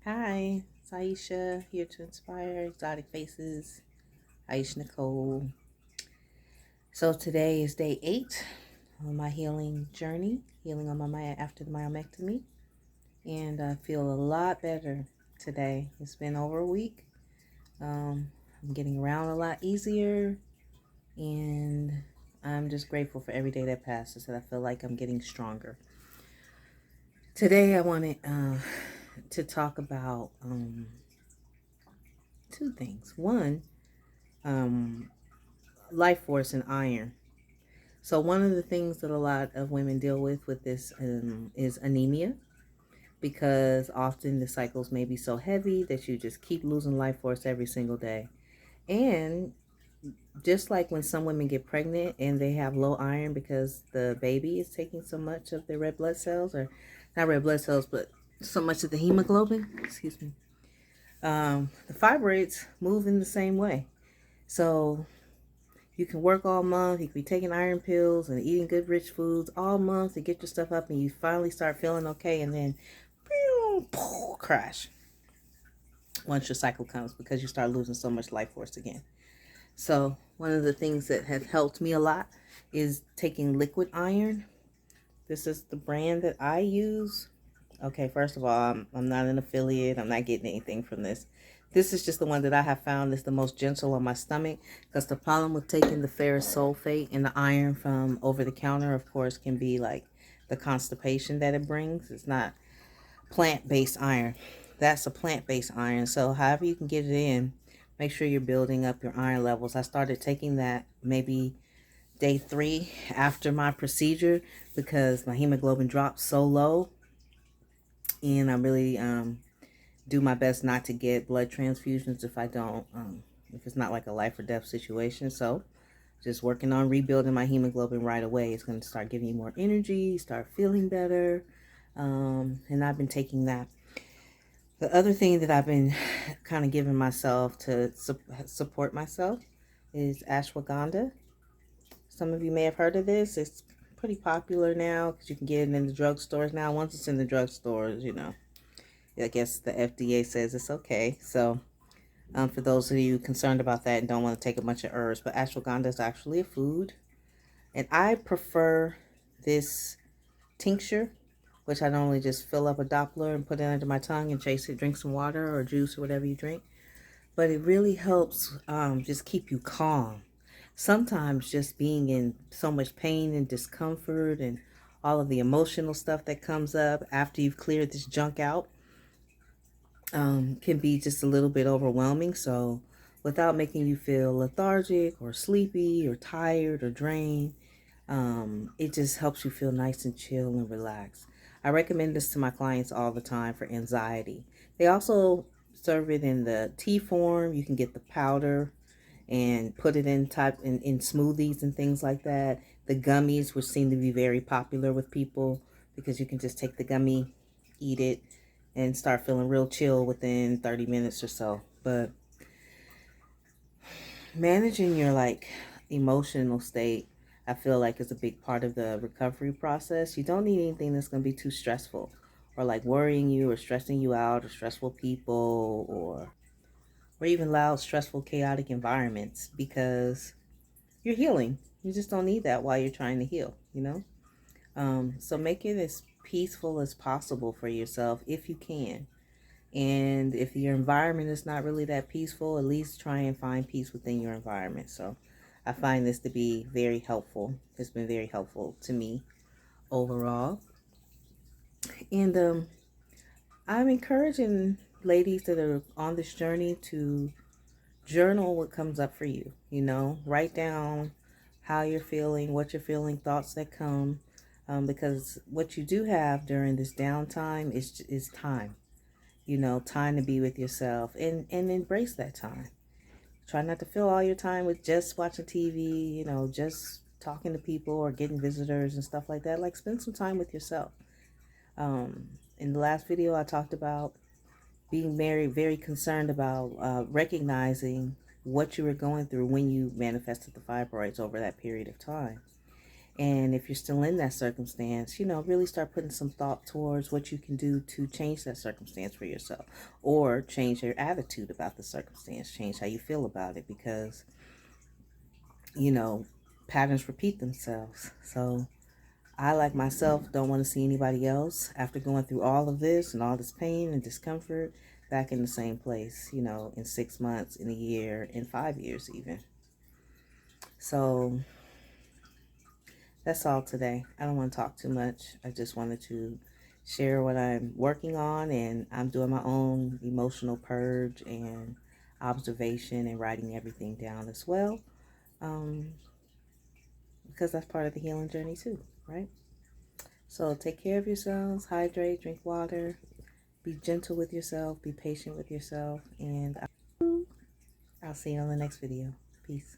Hi, it's Aisha here to inspire exotic faces. Aisha Nicole. So today is day 8 on my healing journey, healing on my after the myomectomy, and I feel a lot better today. It's been over a week. I'm getting around a lot easier, and I'm just grateful for every day that passes. And I feel like I'm getting stronger. Today, I wanted to talk about two things. One, um, life force and iron. So one of the things that a lot of women deal with this is anemia, because often the cycles may be so heavy that you just keep losing life force every single day. And just like when some women get pregnant and they have low iron because the baby is taking so much of their red blood cells, or not red blood cells, but so much of the hemoglobin, excuse me, the fibroids move in the same way. So you can work all month. You can be taking iron pills and eating good rich foods all month to get your stuff up, and you finally start feeling okay, and then crash once your cycle comes because you start losing so much life force again. So one of the things that has helped me a lot is taking liquid iron. This is the brand that I use. Okay, first of all, I'm not an affiliate. I'm not getting anything from this. This is just the one that I have found is the most gentle on my stomach, because the problem with taking the ferrous sulfate and the iron from over the counter, of course, can be like the constipation that it brings. It's not plant-based iron. That's a plant-based iron. So however you can get it in, make sure you're building up your iron levels. I started taking that maybe day 3 after my procedure because my hemoglobin dropped so low, and I really do my best not to get blood transfusions if I don't, if it's not like a life or death situation. So just working on rebuilding my hemoglobin right away. It's going to start giving you more energy, start feeling better. And I've been taking that. The other thing that I've been kind of giving myself to support myself is ashwagandha. Some of you may have heard of this. It's pretty popular now because you can get it in the drugstores now. Once it's in the drugstores, I guess the FDA says it's okay. So for those of you concerned about that and don't want to take a bunch of herbs, but ashwagandha is actually a food. And I prefer this tincture, which I normally just fill up a Doppler and put it under my tongue and chase it, drink some water or juice or whatever you drink. But it really helps just keep you calm. Sometimes just being in so much pain and discomfort and all of the emotional stuff that comes up after you've cleared this junk out can be just a little bit overwhelming. So without making you feel lethargic or sleepy or tired or drained, it just helps you feel nice and chill and relaxed. I recommend this to my clients all the time for anxiety. They also serve it in the tea form. You can get the powder and put it in smoothies and things like that. The gummies, which seem to be very popular with people because you can just take the gummy, eat it, and start feeling real chill within 30 minutes or so. But managing your emotional state, I feel like, is a big part of the recovery process. You don't need anything that's going to be too stressful or like worrying you or stressing you out, or stressful people, or even loud, stressful, chaotic environments, because you're healing. You just don't need that while you're trying to heal. So make it as peaceful as possible for yourself if you can. And if your environment is not really that peaceful, at least try and find peace within your environment. So I find this to be very helpful. It's been very helpful to me overall. And I'm encouraging ladies that are on this journey to journal what comes up for you. Write down how you're feeling, what you're feeling, thoughts that come. Because what you do have during this downtime is time. Time to be with yourself and embrace that time. Try not to fill all your time with just watching TV, just talking to people or getting visitors and stuff like that. Like, spend some time with yourself. In the last video, I talked about being very concerned about recognizing what you were going through when you manifested the fibroids over that period of time. And if you're still in that circumstance, you know, really start putting some thought towards what you can do to change that circumstance for yourself, or change your attitude about the circumstance, change how you feel about it, because, you know, patterns repeat themselves. So I, like myself, don't want to see anybody else, after going through all of this and all this pain and discomfort, back in the same place, you know, in 6 months, in a year, in 5 years even. So that's all today. I don't want to talk too much. I just wanted to share what I'm working on, and I'm doing my own emotional purge and observation and writing everything down as well, because that's part of the healing journey too, right? So take care of yourselves, hydrate, drink water, be gentle with yourself, be patient with yourself, and I'll see you on the next video. Peace.